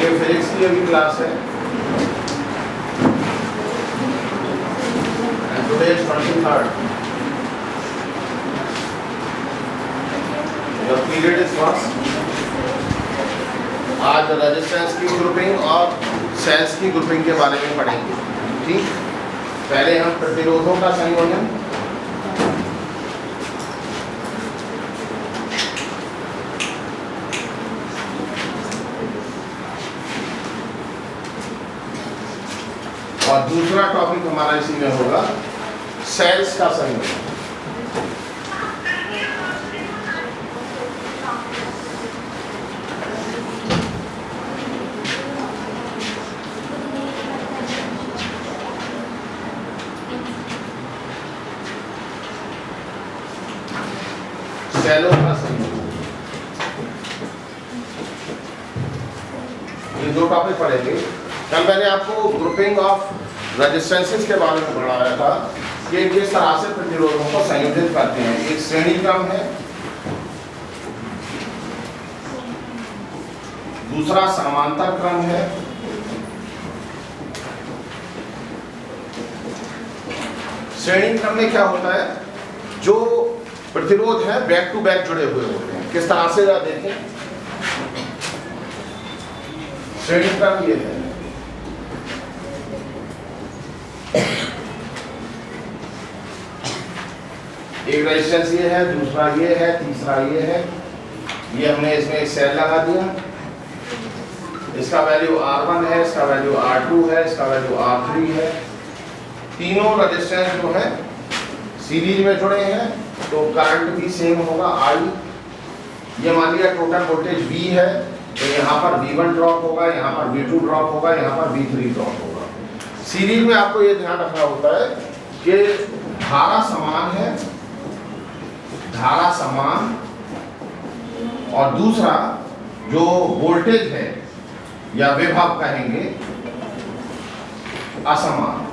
ये फिजिक्स की अभी क्लास है and today is 23rd। Your period is first. आज रेजिस्टेंस की ग्रुपिंग और सेल्स की ग्रुपिंग के बारे में पढ़ेंगे। ठीक, पहले हम प्रतिरोधों का संयोजन, और दूसरा टॉपिक हमारा इसी में होगा सेल्स का संयोजन। सेलों का संयोजन, ये दो टॉपिक पढ़ेंगे। कल मैंने आपको ग्रुपिंग ऑफ रेजिस्टेंसेस के बारे में पढ़ाया था कि किस तरह से प्रतिरोधों को संयोजित करते हैं। एक श्रेणी क्रम है, दूसरा समांतर क्रम है, श्रेणी क्रम में क्या होता है, जो प्रतिरोध है बैक टू बैक जुड़े हुए होते हैं। किस तरह से देखें, श्रेणी क्रम ये है, एक रेजिस्टेंस ये है, दूसरा ये है, तीसरा ये है। ये हमने इसमें एक सेल लगा दिया, इसका वैल्यू R1 है, इसका वैल्यू R2 है, इसका वैल्यू R3 है। तीनों रेजिस्टेंस जो है सीरीज में जुड़े हैं, तो करंट भी सेम होगा I। ये मान लिया टोटल वोल्टेज V है, तो यहाँ पर V1 ड्रॉप होगा, यहाँ पर V2 ड्रॉप होगा, यहाँ पर V3 ड्रॉप होगा। सीरीज में आपको ये ध्यान रखना होता है कि धारा समान है, धारा समान, और दूसरा जो वोल्टेज है या विभव कहेंगे असमान।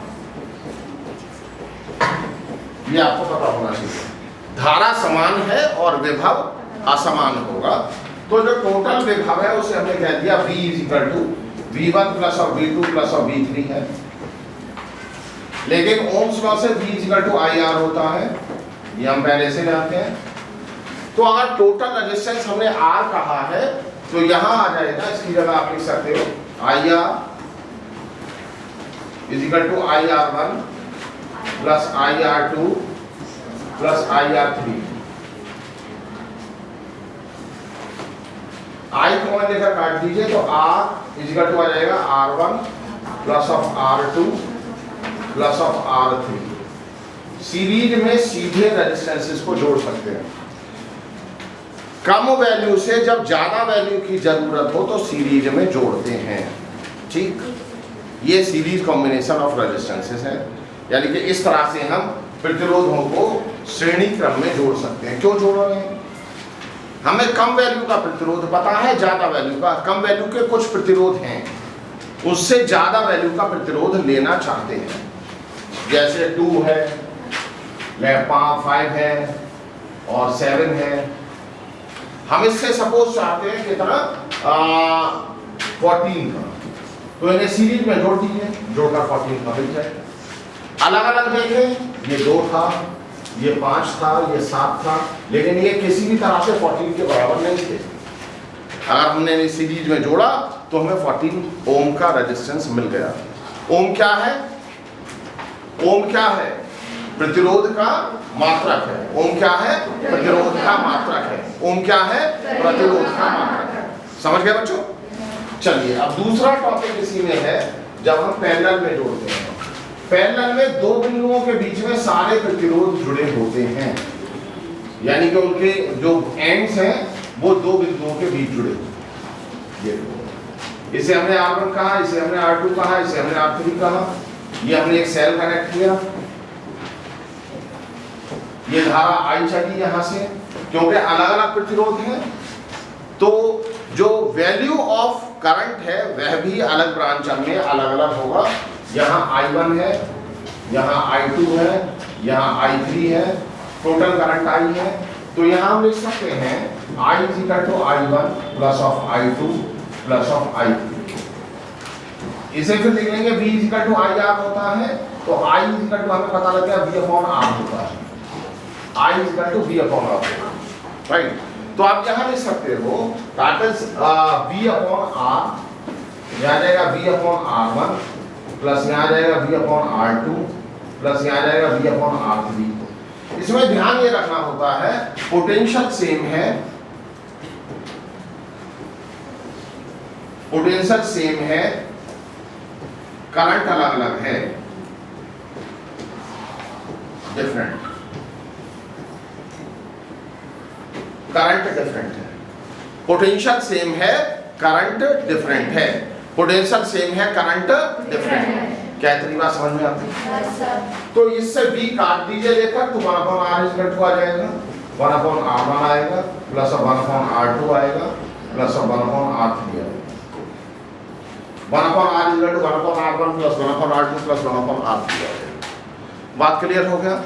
ये आपको पता होना चाहिए, धारा समान है और विभव असमान होगा। तो जो टोटल विभव है उसे हमने कह दिया V = V1 प्लस और V2 प्लस और V3 है। लेकिन ओम्स लॉ से V = IR होता है, ये हम पहले से जानते हैं। तो अगर टोटल रेजिस्टेंस हमने R कहा है तो यहां आ जाएगा, इसकी जगह आप लिख सकते हो IR = IR1 plus IR2 plus IR3। I common लेकर काट दीजिए तो R = आ जाएगा R1 plus of R2 plus of R3। Series में सीधे रेजिस्टेंसेस को जोड़ सकते हैं। कम वैल्यू से जब ज्यादा वैल्यू की जरूरत हो तो सीरीज में जोड़ते हैं। ठीक, ये सीरीज कॉम्बिनेशन ऑफ रेजिस्टेंसेस है, यानी कि इस तरह से हम प्रतिरोधों को श्रेणी क्रम में जोड़ सकते हैं। क्यों जोड़ रहे हैं, हमें कम वैल्यू का प्रतिरोध पता है, ज्यादा वैल्यू का, कम वैल्यू के कुछ प्रतिरोध हैं, उससे ज्यादा वैल्यू का प्रतिरोध लेना चाहते हैं। जैसे 2 है, 5 है और 7 है। हम इससे सपोज चाहते हैं कितना 14 का, तो इन्हें सीरीज में जोड़ दीजिए, जोड़कर 14 का मिल जाए। अलग अलग देखें, ये 2 था, ये 5 था, ये 7 था, लेकिन ये किसी भी तरह से 14 के बराबर नहीं थे। अगर हमने इन्हें सीरीज में जोड़ा तो हमें 14 ओम का रेजिस्टेंस मिल गया। ओम क्या है, ओम क्या है, प्रतिरोध का मात्रक है। ओम क्या है, प्रतिरोध का मात्रक है। ओम क्या है, प्रतिरोध का मात्रक है। समझ गए बच्चों? चलिए अब दूसरा टॉपिक इसी में है, जब हम पैरेलल में जोड़ते हैं। पैरेलल में दो बिंदुओं के बीच में सारे प्रतिरोध जुड़े होते हैं, यानी कि उनके जो एंड्स हैं वो दो बिंदुओं के बीच जुड़े होते हैं। इसे हमने R1 कहा, इसे हमने R2 कहा, इसे हमने R3 कहा। ये हमने एक सेल कनेक्ट किया, ये धारा I चली यहां से, क्योंकि अलग अलग प्रतिरोध हैं, तो जो वैल्यू ऑफ करंट है वह भी अलग ब्रांच में अलग अलग होगा। यहाँ I1 है, यहाँ I2 है, यहाँ I3 है, टोटल करंट I है। तो यहाँ हम लिख सकते हैं I = I1 plus of I2 plus of I3। इसे फिर लिख लेंगे v equal to I R होता है, तो I इक्वल टू हमें पता लग गया v अपॉन आर होता है, I equal to v upon R, right. तो आप यहाँ लिख सकते हो that is v upon R, यहाँ जाएगा v अपॉन r1 प्लस यहाँ जाएगा v अपॉन r2 प्लस यहाँ जाएगा v अपॉन r3। इसमें ध्यान ये रखना होता है पोटेंशियल सेम है, पोटेंशियल सेम है, करंट अलग अलग है, डिफरेंट, करंट डिफरेंट है, पोटेंशियल सेम है, करंट डिफरेंट है, पोटेंशियल सेम है, करंट डिफरेंट है। क्या इतनी बात समझ में आती है? तो इससे v काट दीजिए लेकर, तो 1 अपॉन r इक्वल टू आ जाएगा, 1 अपॉन r1 आएगा प्लस 1 अपॉन r2 आएगा प्लस 1 अपॉन r3 आएगा, 1 upon r equal to 1 upon r1 plus 1 upon r2 plus 1 upon r3 आएगा। बात क्लियर हो गया?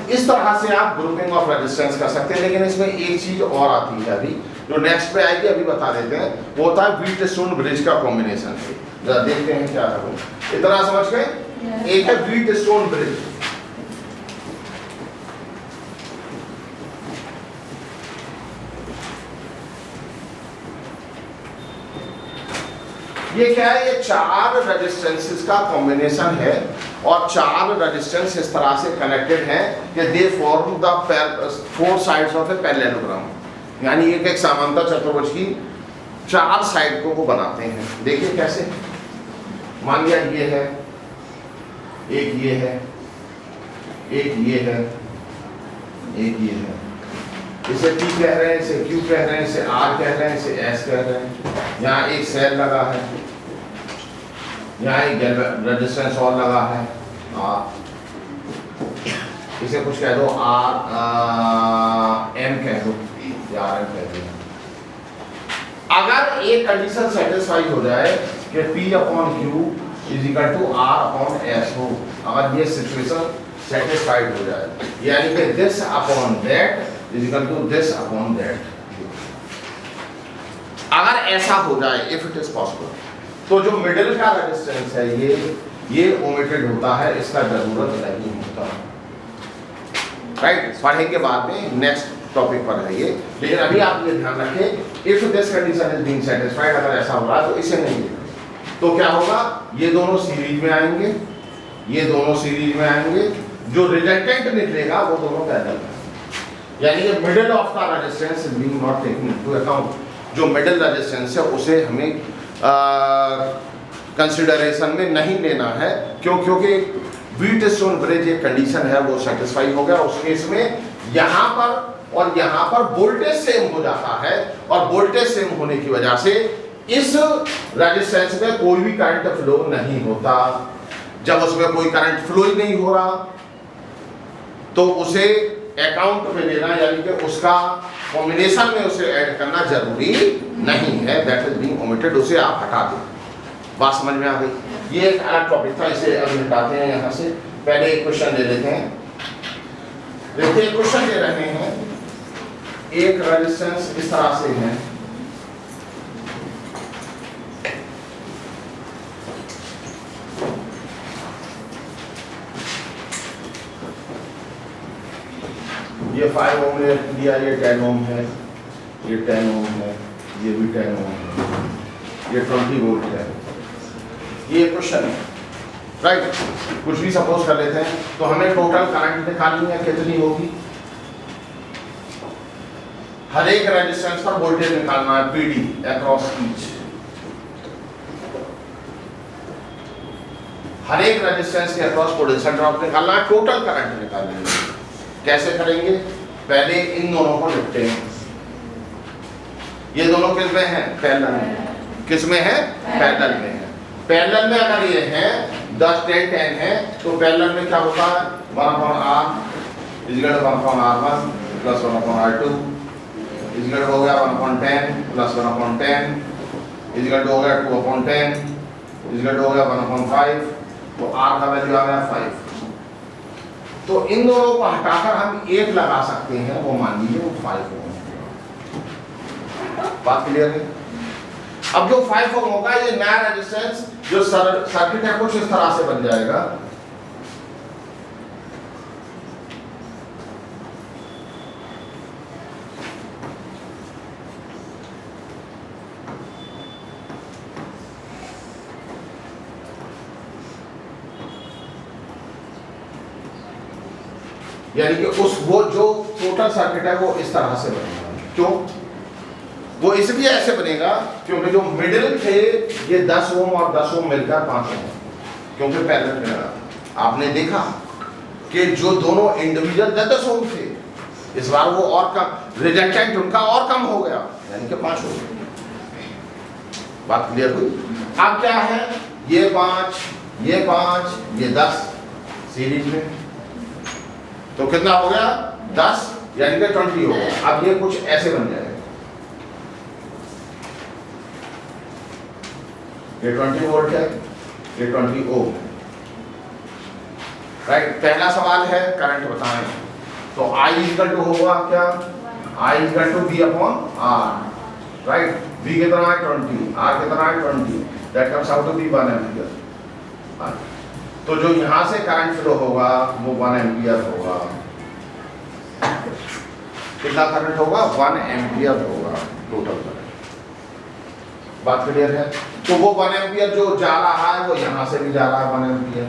इस तरह से आप ग्रुपिंग ऑफ रेजिस्टेंस कर सकते हैं, लेकिन इसमें एक चीज और आती है अभी, जो नेक्स्ट पे आएगी, अभी बता देते हैं, वो होता है व्हीटस्टोन ब्रिज का कॉम्बिनेशन। जरा देखते हैं क्या है वो। इतना समझ गए? एक है व्हीटस्टोन ब्रिज, ये क्या है? ये 4 रेजिस्टेंसेस का कॉम्बिनेशन है, और 4 रेजिस्टेंस इस तरह से कनेक्टेड हैं कि they form the 4 sides of a parallelogram, यानी एक एक समांतर चतुर्भुज की 4 साइड को वो बनाते हैं। देखिए कैसे, मान लिया ये है, एक ये है, एक ये है, एक ये है, इसे P कह रहे हैं, इसे Q कह रहे हैं, इसे R कह रहे हैं, इसे S कह रहे हैं। यहाँ एक सेल लगा है, यहाँ एक रेजिस्टेंस और लगा है R, इसे कुछ कह दो M कह दो या RM कह दो। अगर एक कंडीशन सेटिस्फाई हो जाए कि P upon Q is equal to R upon S हो, अगर ये सिचुएशन सेटिस्फाइड हो जाए, यानी कि this upon that is equal to this upon that, अगर ऐसा हो जाए, इफ इट इज पॉसिबल, तो जो मिडिल का रेजिस्टेंस है ये ओमिटेड होता है, इसका जरूरत नहीं होता, राइट। पढ़ेंगे बाद में, नेक्स्ट टॉपिक पर है ये, लेकिन अभी आप ये ध्यान रखें, if this condition is being satisfied, अगर ऐसा हो रहा है तो इसे नहीं लेना। तो क्या होगा, ये दोनों सीरीज में आएंगे, ये दोनों सीरीज में आएंगे, जो रिजल्टेंट निकलेगा वो दोनों पैरेलल में, यानी कि middle of the resistance is being not taken into account, जो मिडिल रेजिस्टेंस है उसे हमें कंसिडरेशन में नहीं लेना है, क्योंकि व्हीटस्टोन ब्रिज एक कंडीशन है वो सेटिस्फाई हो गया, उस केस में यहाँ पर और यहाँ पर वोल्टेज सेम हो जाता है, और वोल्टेज सेम होने की वजह से इस रेजिस्टेंस में कोई भी करंट फ्लो नहीं होता। जब उसमें कोई करंट फ्लो ही नहीं हो रहा तो उसे अकाउंट में लेना, यानी कि उसका कॉम्बिनेशन में उसे ऐड करना जरूरी नहीं है, दैट इज बीइंग ओमिटेड, उसे आप हटा दें। बात समझ में आ गई? ये एक अलग टॉपिक था, इसे अभी हटाते हैं यहाँ से। पहले एक क्वेश्चन ले लेते हैं। देखिए क्वेश्चन दे रहे हैं, एक रेजिस्टेंस इस तरह से है, ये 5 ओम ने दिया, ये 10 ओम है, ये 10 ओम है, ये भी 10 ओम है, ये 20 वोल्ट है। ये क्वेश्चन है, राइट। कुछ भी सपोज कर लेते हैं, तो हमें टोटल करंट निकालनी है, कितनी होगी, हर एक रेजिस्टेंस पर वोल्टेज निकालना है, पीडी अक्रॉस ईच, हर एक रेजिस्टेंस के अक्रॉस पोटेंशियल ड्रॉप निकालना है, टोटल करंट निकालना है। कैसे करेंगे? पहले इन दोनों को लिखते हैं, ये दोनों किस में है? पैरेलल में। किस में है? पैरेलल में है। पैरेलल में अगर ये है 10 10 10 है, तो पैरेलल में क्या होता है, 1/r is equal to 1/r1 plus 1/r2 is equal हो गया 1/10 प्लस 1/10 इज इक्वल हो गया 2/10 इज इक्वल हो गया 1/5, तो r का वैल्यू आ गया 5। तो इन दोनों को हटाकर हम 1 लगा सकते हैं, वो मान लीजिए वो 5 ओम। बात क्लियर है? अब जो 5 ओम होगा, ये नया रेजिस्टेंस जो सर्किट है कुछ इस तरह से बन जाएगा। यानी कि वो जो टोटल सर्किट है वो इस तरह से बनेगा। क्यों? वो इसलिए ऐसे बनेगा क्योंकि जो मिडिल थे ये 10 ओम और 10 ओम मिलकर 5 ओम, क्योंकि पैरेलल में लगा। आपने देखा कि जो दोनों इंडिविजुअल 10 ओम थे, इस बार वो और कम, रिजल्टेंट उनका और कम हो गया, यानी कि 5 हो गया। बात क्लियर हुई? अब क्या है, ये 5, ये 5, ये 10 सीरीज में, तो कितना हो गया 10, यानी कि 20 हो गया। अब ये कुछ ऐसे बन जाएगा, ये 20 वोल्ट है, ये 20 ओम, राइट। पहला सवाल है करंट बताएं, तो I इक्वल टू होगा क्या, I equal to V upon R, right. V कितना है 20, R कितना है 20, that comes out to be 1 ampere. तो जो यहां से करंट फ्लो होगा वो 1 एम्पियर होगा। कितना करंट होगा, 1 एम्पियर होगा टोटल करंट। बात क्लियर है? तो वो 1 एम्पियर जो जा रहा है वो यहां से भी जा रहा है 1 एम्पियर,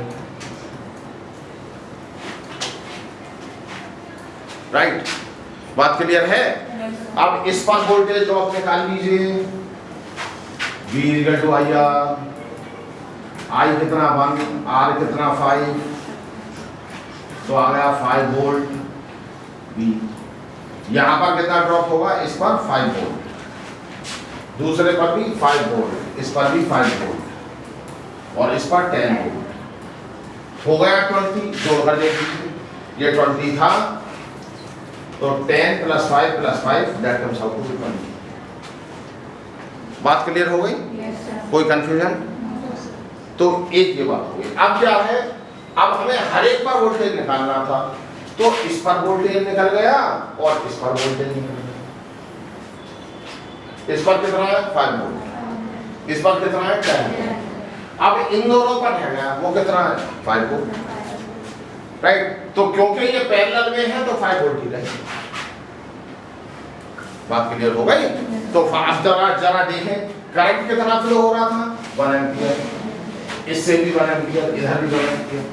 राइट। बात क्लियर है? अब इस पर वोल्टेज ड्रॉप निकाल लीजिए, V equal to IR, I कितना 1, R कितना 5, तो आ गया 5 वोल्ट V। यहां पर कितना ड्रॉप होगा, इस पर 5 वोल्ट, दूसरे पर भी 5 वोल्ट, इस पर भी 5 वोल्ट, और इस पर 10 वोल्ट। हो गया 20, जोड़कर देख लीजिए, ये 20 था, तो 10 + 5 + 5 दैट कम्स आउट टू 20। बात क्लियर हो गई? कोई कंफ्यूजन? तो एक ये बात हो गई। अब क्या है, अब हमें हर एक पर वोल्टेज निकालना था, तो इस पर वोल्टेज निकल गया और इस पर वोल्टेज निकल गया। इस पर कितना है 5 वोल्ट, इस पर कितना है 10 वोल्ट। अब इन दोनों पर है गया, वो कितना है 5 वोल्ट, राइट। तो क्योंकि ये पैरेलल में है तो 5 वोल्ट ही रहेगा। बात क्लियर हो गई? तो अब जरा देखें करंट कितना फ्लो हो रहा था 1 एम्पियर, इससे भी 1 एम्पियर, इधर भी 1 एम्पियर,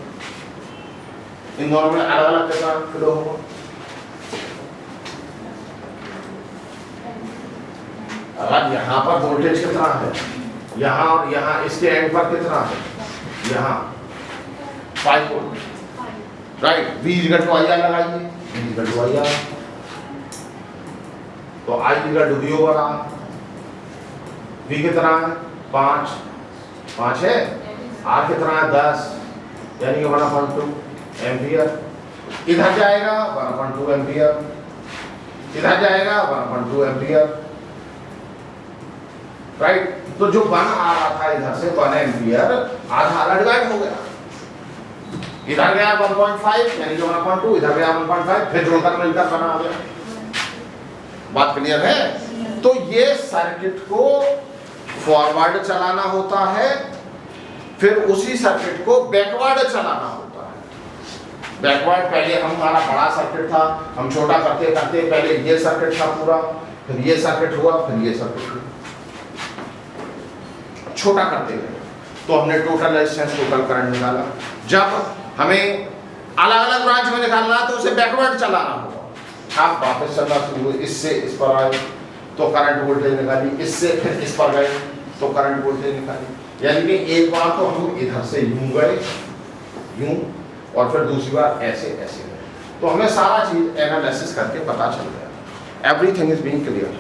इन दोनों में अलग अलग कितना फ्लो होगा। अगर यहाँ पर वोल्टेज कितना है, यहाँ और यहाँ इसके एंड पर कितना है, यहाँ 5 volt, right. V equal to IR लगाइए, V इक्वल टू IR, तो I equal to V over R। V कितना है 5 है, R कितना है 10, यानी कि 1/2 एम्पियर। इधर जाएगा 1/2 एम्पियर, इधर जाएगा 1/2 एम्पियर, राइट। तो जो 1 आ रहा था इधर से 1 एम्पियर, आधा डिवाइड हो गया, इधर गया 1.5 यानी कि 1/2, इधर गया 1.5, फिर जोड़कर मिलकर बना आ गया। बात क्लियर है? तो ये सर्किट को फॉरवर्ड चलाना होता है, फिर उसी सर्किट को बैकवर्ड चलाना होता है। बैकवर्ड पहले हमारा बड़ा सर्किट था, हम छोटा करते करते पहले ये सर्किट था पूरा, फिर ये सर्किट हुआ, फिर ये सर्किट हुआ, छोटा करते गए। तो हमने टोटल रेजिस्टेंस, टोटल करंट निकाला। जब हमें अलग अलग ब्रांच में निकालना है तो उसे बैकवर्ड चलाना होगा। आप वापस चलना शुरू हुए, इससे इस पर आए तो करंट वोल्टेज निकाली, इससे फिर इस पर गए तो करंट वोल्टेज निकाली। यानी कि एक बार तो हम इधर से यूं गए, यूं, और फिर दूसरी बार ऐसे ऐसे गए। तो हमें सारा चीज एनालिसिस करके पता चल गया। एवरीथिंग इज बीइंग क्लियर,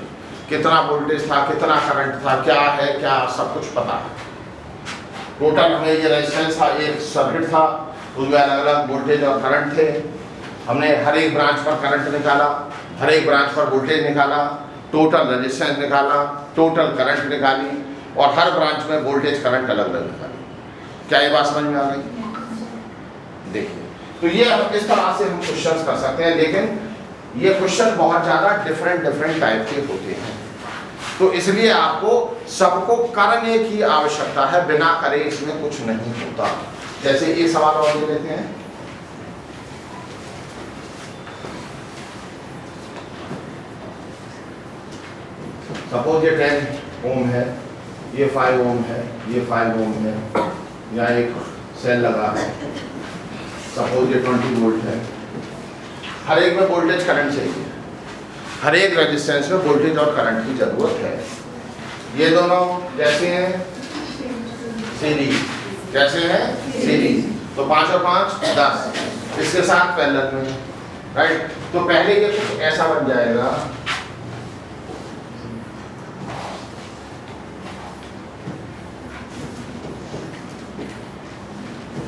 कितना वोल्टेज था, कितना करंट था, क्या है क्या, सब कुछ पता है। टोटल हमें ये रेजिस्टेंस था, एक सर्किट था, उसमें अलग अलग वोल्टेज और करंट थे। हमने हर एक ब्रांच पर करंट निकाला, हर एक ब्रांच पर वोल्टेज निकाला, टोटल रेजिस्टेंस निकाला, टोटल करंट निकाली, और हर ब्रांच में वोल्टेज करंट अलग अलग निकाली। क्या ये बात समझ में आ गई? देखिए, तो ये हम इस तरह से हम क्वेश्चंस कर सकते हैं, लेकिन ये क्वेश्चन बहुत ज़्यादा डिफरेंट टाइप के होते हैं। तो इसलिए आपको सबको करने की आवश्यकता है, बिना करे इसमें कुछ नहीं होता। जैसे एक सवाल और ले लेते हैं। सपोज ये 10 ओम है, ये 5 ओम है, ये 5 ओम है, या एक सेल लगा है, सपोज ये 20 वोल्ट है। हर एक में वोल्टेज करंट चाहिए, हर एक रेजिस्टेंस में वोल्टेज और करंट की जरूरत है। ये दोनों जैसे हैं सीरीज, जैसे हैं सीरीज, तो 5 और 5 10, इसके साथ पैरेलल में, राइट। तो पहले ये कुछ ऐसा बन जाएगा,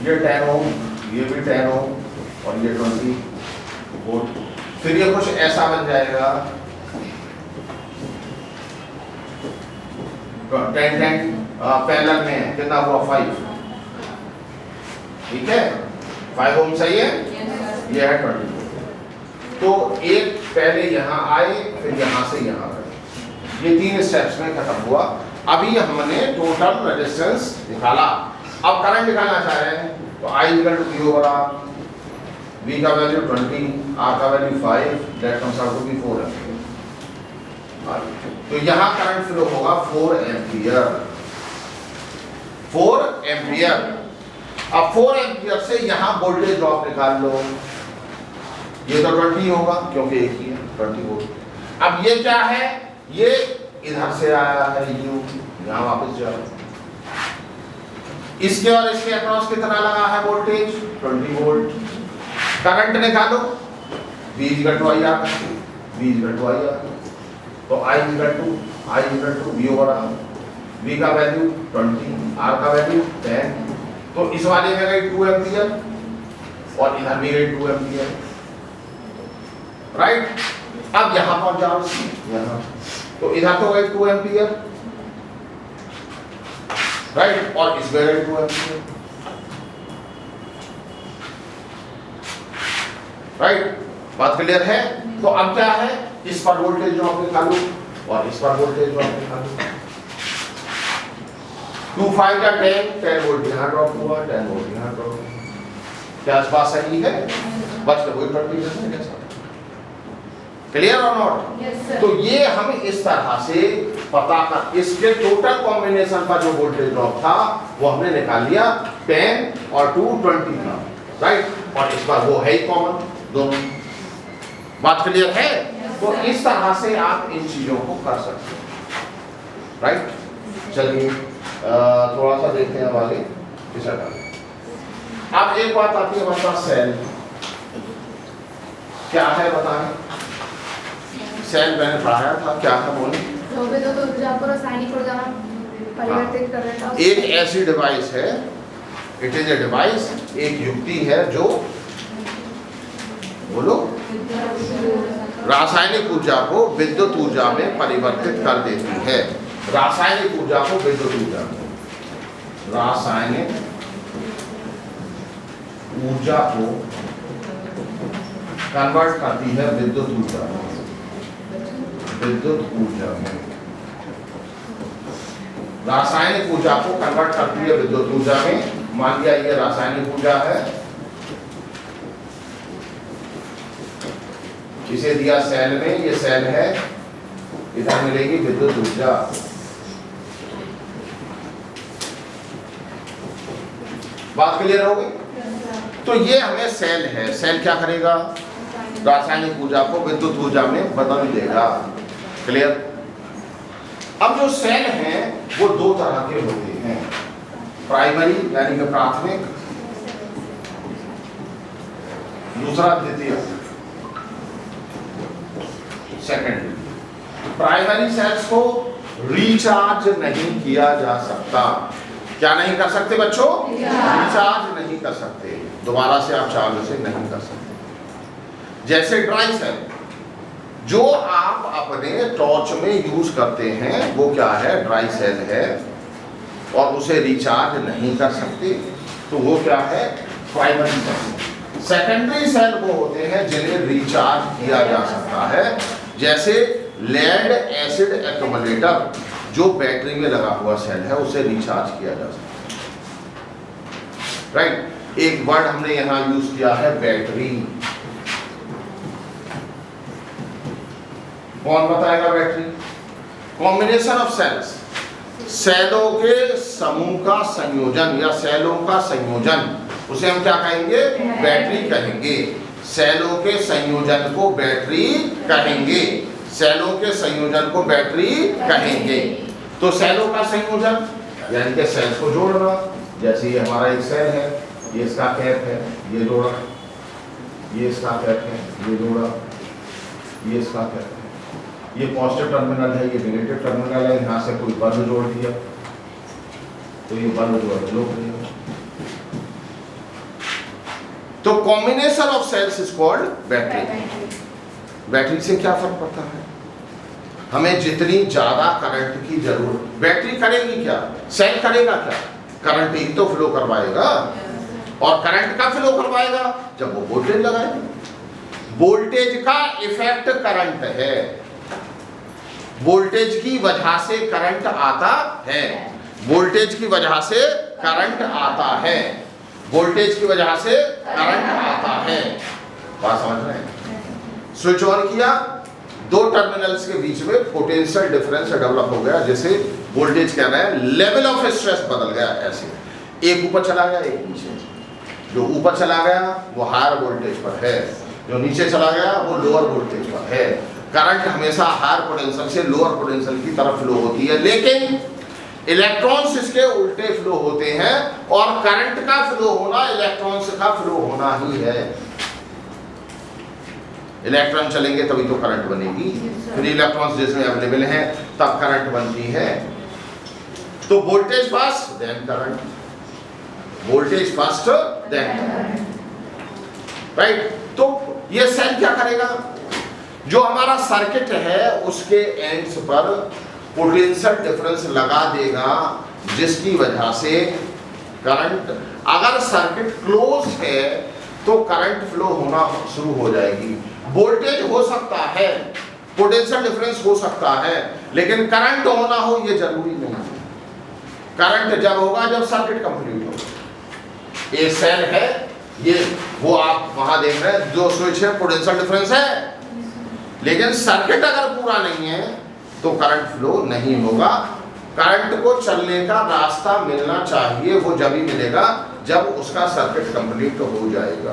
ये 10 ओम, ये भी 10 ओम और ये 20 वोल्ट। फिर ये कुछ ऐसा बन जाएगा 10 पैरेलल में, कितना हुआ 5, ठीक है, 5 ओम सही है, ये है 20 वोल्ट। तो एक पहले यहाँ आए, फिर यहाँ से यहाँ गए, ये 3 स्टेप्स में खत्म हुआ। अभी हमने टोटल रेजिस्टेंस निकाला, अब करंट निकालना चाह रहे हैं, तो I equal to V over R, V का वैल्यू 20, R का value 5, that comes out to be 4 ampere. तो यहाँ करंट फ्लो होगा 4 एम्पीयर, 4 एम्पीयर। अब 4 एम्पीयर से यहाँ वोल्टेज ड्रॉप निकाल लो, ये तो 20 होगा क्योंकि एक ही है 20 वोल्ट। अब ये क्या है, ये इधर से आया है, यू यहाँ वापस जाओ, इसके और इसके अक्रॉस कितना लगा है वोल्टेज 20 वोल्ट। करंट निकालो, V equal to I R, V equal to I R, तो I equal to V over R, V का वैल्यू 20, R का वैल्यू 10, तो इस वाले में गई 2 एम्पीयर और इधर भी गई 2 एम्पीयर, राइट। अब यहां पहुंच जाओ, यहां तो इधर तो गई 2 एम्पीयर, राइट, और इस वेरिएबल 2 एम्पीयर, राइट। बात क्लियर है। तो अब क्या है, इस पर वोल्टेज ड्रॉप निकालो और इस पर वोल्टेज ड्रॉप निकालो। 2 5 का 10 वोल्ट यहाँ ड्रॉप हुआ, 10 वोल्ट यहाँ ड्रॉप हुआ। क्या बात सही है? बच गए वही 20 के साथ। क्लियर और नॉट? तो ये हम इस तरह से पता कर, इसके टोटल कॉम्बिनेशन का जो वोल्टेज ड्रॉप था वो हमने निकाल लिया, 10 और 2 20 का, राइट। और इस बार वो है ही कॉमन दोनों। बात क्लियर है? तो इस तरह से आप इन चीजों को कर सकते हैं, राइट। चलिए थोड़ा सा देखते हैं आगे किसा का। अब एक बात आती है हमारे पास, सेल क्या है बताएं। सेल मैंने पढ़ाया था, क्या था बोले? रासायनिक ऊर्जा परिवर्तित कर देता है। एक ऐसी डिवाइस है, इट इज ए डिवाइस, एक युक्ति है जो, बोलो, रासायनिक ऊर्जा को विद्युत ऊर्जा में परिवर्तित कर देती है। रासायनिक ऊर्जा को विद्युत ऊर्जा में, रासायनिक ऊर्जा को कन्वर्ट करती है विद्युत ऊर्जा में, विद्युत ऊर्जा में। रासायनिक ऊर्जा को कन्वर्ट करती है विद्युत ऊर्जा में। मान लिया ये रासायनिक ऊर्जा है, इसे दिया सेल में, ये सेल है, इधर मिलेगी विद्युत ऊर्जा। बात क्लियर हो गई? तो ये हमें सेल है, सेल क्या करेगा, रासायनिक ऊर्जा को विद्युत ऊर्जा में बदल देगा। क्लियर? अब जो सेल हैं वो दो तरह के होते हैं, प्राइमरी यानी कि प्राथमिक, दूसरा द्वितीय, सेकेंडरी। प्राइमरी सेल्स को रिचार्ज नहीं किया जा सकता। क्या नहीं कर सकते बच्चों? रिचार्ज नहीं कर सकते, दोबारा से आप चार्ज से नहीं कर सकते। जैसे ड्राई सेल जो आप अपने टॉर्च में यूज करते हैं वो क्या है, ड्राई सेल है, और उसे रिचार्ज नहीं कर सकते, तो वो क्या है, प्राइमरी सेल। सेकेंडरी सेल वो होते हैं जिन्हें रिचार्ज किया जा सकता है। जैसे लेड एसिड एक्यूमुलेटर जो बैटरी में लगा हुआ सेल है उसे रिचार्ज किया जा सकता है। राइट, एक वर्ड हमने यहां यूज किया है बैटरी। कौन बताएगा बैटरी? कॉम्बिनेशन ऑफ सेल्स, सेलों के समूह का संयोजन या सेलों का संयोजन, उसे हम क्या कहेंगे? बैटरी कहेंगे। सेलों के संयोजन को बैटरी कहेंगे। सेलों के संयोजन को बैटरी कहेंगे। तो सेलों का संयोजन यानी कि सेल्स को जोड़ना, जैसे ये हमारा एक सेल है, ये इसका कैप है, ये जोड़ा, ये इसका कैप है, ये जोड़ा, ये इसका कैप है, ये पॉजिटिव टर्मिनल है, ये नेगेटिव टर्मिनल है, यहाँ से कोई बल्ब जोड़ दिया तो ये बल्ब जो है लोग दिया। तो combination of cells is called battery. Battery से क्या फर्क पड़ता है? हमें जितनी ज्यादा करंट की जरूरत, बैटरी करेगी क्या? सेल करेगा क्या? करंट ही तो फ्लो करवाएगा। और करंट का फ्लो करवाएगा जब वो वोल्टेज लगाएगा। वोल्टेज का इफेक्ट करंट है, वोल्टेज की वजह से करंट आता है, वोल्टेज की वजह से करंट आता है, वोल्टेज की वजह से करंट आता है। बात समझ रहे हैं? स्विच ऑन किया, दो टर्मिनल्स के बीच में पोटेंशियल डिफरेंस डेवलप हो गया, जैसे वोल्टेज क्या है, लेवल ऑफ स्ट्रेस बदल गया। ऐसे एक ऊपर चला गया, एक नीचे। जो ऊपर चला गया वो हायर वोल्टेज पर है, जो नीचे चला गया वो लोअर वोल्टेज पर है। करंट हमेशा हायर पोटेंशियल से लोअर पोटेंशियल की तरफ फ्लो होती है, लेकिन इलेक्ट्रॉन्स इसके उल्टे फ्लो होते हैं। और करंट का फ्लो होना इलेक्ट्रॉन्स का फ्लो होना ही है। इलेक्ट्रॉन चलेंगे तभी तो करंट बनेगी, फिर इलेक्ट्रॉन्स जिसमें अवेलेबल हैं तब करंट बनती है। तो voltage first then current, voltage first then current. Right, तो ये सेल क्या करेगा? जो हमारा सर्किट है उसके एंड्स पर पोटेंशियल डिफरेंस लगा देगा, जिसकी वजह से करंट, अगर सर्किट क्लोज है तो करंट फ्लो होना शुरू हो जाएगी। वोल्टेज हो सकता है, पोटेंशियल डिफरेंस हो सकता है, लेकिन करंट होना हो ये जरूरी नहीं है। करंट जब होगा जब सर्किट कंप्लीट होगा। ये सेल है, ये वो आप वहां देख रहे हैं जो स्विच है, पोटेंशियल डिफरेंस है, लेकिन सर्किट अगर पूरा नहीं है तो करंट फ्लो नहीं होगा। करंट को चलने का रास्ता मिलना चाहिए, वो जब ही मिलेगा जब उसका सर्किट कंप्लीट हो जाएगा।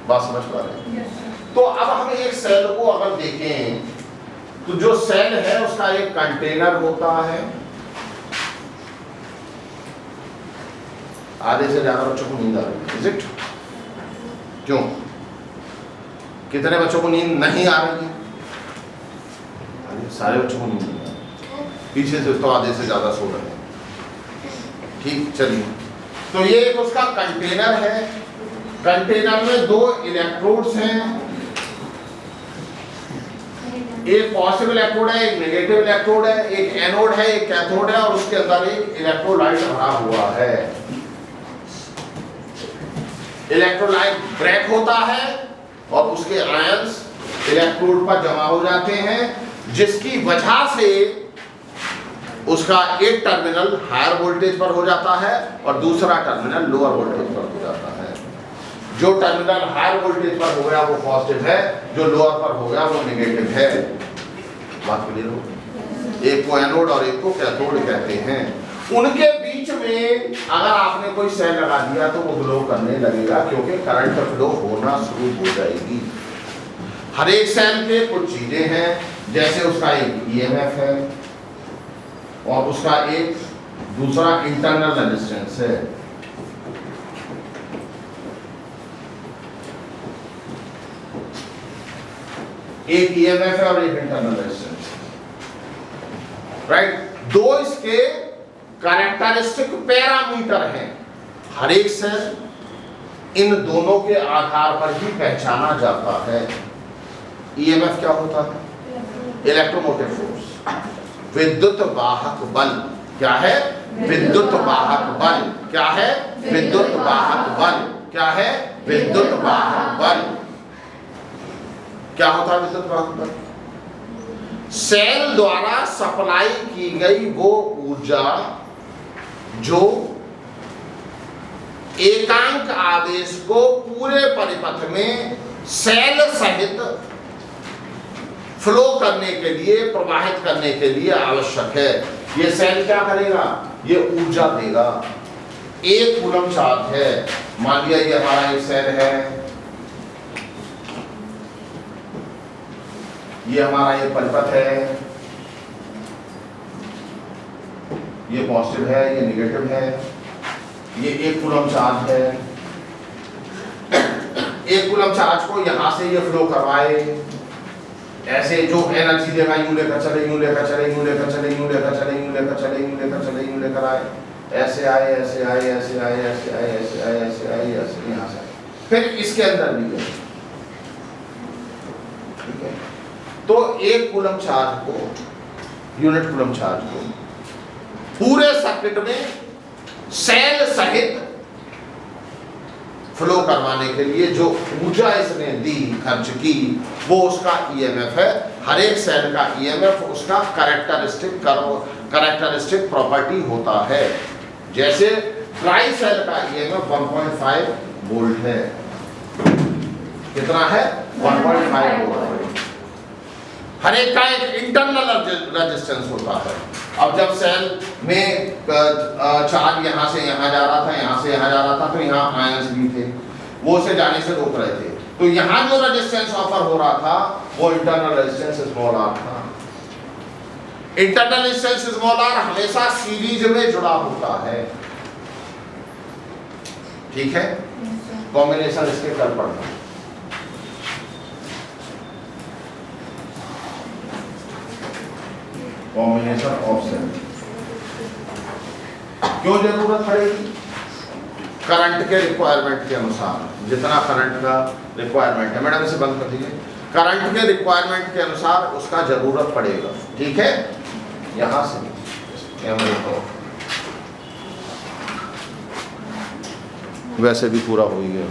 बात समझ पा रहे हैं? तो अब हम एक सेल को अगर देखें तो जो सेल है उसका एक कंटेनर होता है। आधे से ज्यादा बच्चों को नींद आ रही है, इज इट? क्यों? कितने बच्चों को नींद नहीं आ रही है? सारे बच्चों को नींद नहीं आ रही, पीछे से तो आधे से ज्यादा सो रहे हैं। ठीक, चलिए। तो ये एक उसका कंटेनर है। कंटेनर में दो इलेक्ट्रोड्स हैं, एक पॉजिटिव इलेक्ट्रोड है, एक नेगेटिव इलेक्ट्रोड है, एक एनोड है, एक कैथोड है, और उसके अंदर एक इलेक्ट्रोलाइट भरा हुआ है। इलेक्ट्रोलाइट ब्रेक होता है और उसके आयंस इलेक्ट्रोड पर जमा हो जाते हैं, जिसकी वजह से उसका एक टर्मिनल हायर वोल्टेज पर हो जाता है और दूसरा टर्मिनल लोअर वोल्टेज पर हो जाता है। जो टर्मिनल हायर वोल्टेज पर हो गया वो पॉजिटिव है, जो लोअर पर हो गया वो नेगेटिव है। बात क्लियर हो? एक को एनोड और एक को कैथोड कहते हैं। उनके बीच में अगर आपने कोई सेल लगा दिया तो वो ग्लो करने लगेगा, क्योंकि करंट फ्लो होना शुरू हो जाएगी। हर एक सेल के कुछ चीजें हैं, जैसे उसका एक ईएमएफ है और उसका एक दूसरा इंटरनल रेजिस्टेंस है। एक ईएमएफ है और एक इंटरनल रेजिस्टेंस, राइट? दो इसके कैरेक्टरिस्टिक पैरामीटर हैं। हर एक सेल इन दोनों के आधार पर ही पहचाना जाता है। ईएमएफ क्या होता है? इलेक्ट्रोमोटिव फोर्स, विद्युत वाहक बल। क्या है? विद्युत वाहक बल। क्या है? विद्युत वाहक बल। क्या है? विद्युत वाहक बल। क्या होता है विद्युत वाहक बल? सेल द्वारा सप्लाई की गई वो ऊर्जा जो एकांक आवेश को पूरे परिपथ में सेल सहित फ्लो करने के लिए, प्रवाहित करने के लिए आवश्यक है। ये सेल क्या करेगा? ये ऊर्जा देगा। 1 कूलम चार्ज है, मान लिया ये हमारा एक सेल है, ये हमारा एक परिपथ है, ये पॉजिटिव है, ये नेगेटिव है, ये 1 कूलम चार्ज है। 1 कूलम चार्ज को यहां से ये फ्लो करवाए, ऐसे जो एनर्जी देगा यूं लेकर चले, यूं लेकर चले, यूं लेकर चले, यूं लेकर चले, यूं लेकर चले, यूं लेकर चले, यूं लेकर आए, ऐसे आए, ऐसे आए, ऐसे आए, ऐसे आए, ऐसे आए, ऐसे आए, ऐसे यहां से आए, फिर इसके अंदर भी है। ठीक है, तो 1 कूलम चार्ज को, यूनिट कूलम चार्ज को पूरे सर्किट में सेल सहित फ्लो करवाने के लिए जो ऊर्जा इसने दी, खर्च की, वो उसका ईएमएफ है। हर एक सेल का ईएमएफ उसका कैरेक्टरिस्टिक प्रॉपर्टी होता है। जैसे ड्राई सेल का ईएमएफ 1.5 वोल्ट है। कितना है? 1.5 वोल्ट। हर एक का एक इंटरनल रेजिस्टेंस होता है। अब जब सेल में चार्ज यहाँ से यहाँ जा रहा था, यहाँ से यहाँ जा रहा था, तो यहाँ आयंस भी थे, वो से जाने से रोक रहे थे। तो यहाँ जो रेजिस्टेंस ऑफर हो रहा था वो इंटरनल रेजिस्टेंस स्मॉल आर था। इंटरनल रेजिस्टेंस स्मॉल आर हमेशा सीरीज में जुड़ा होता है। ठीक है, कॉम्बिनेशन इसके कल पढ़ना। कॉम्बिनेशन ऑफ सेल क्यों जरूरत पड़ेगी? करंट के रिक्वायरमेंट के अनुसार, जितना करंट का रिक्वायरमेंट है, मैडम इसे बंद कर दीजिए, करंट के रिक्वायरमेंट के अनुसार उसका जरूरत पड़ेगा। ठीक है, यहां से वैसे भी पूरा हो ही गया।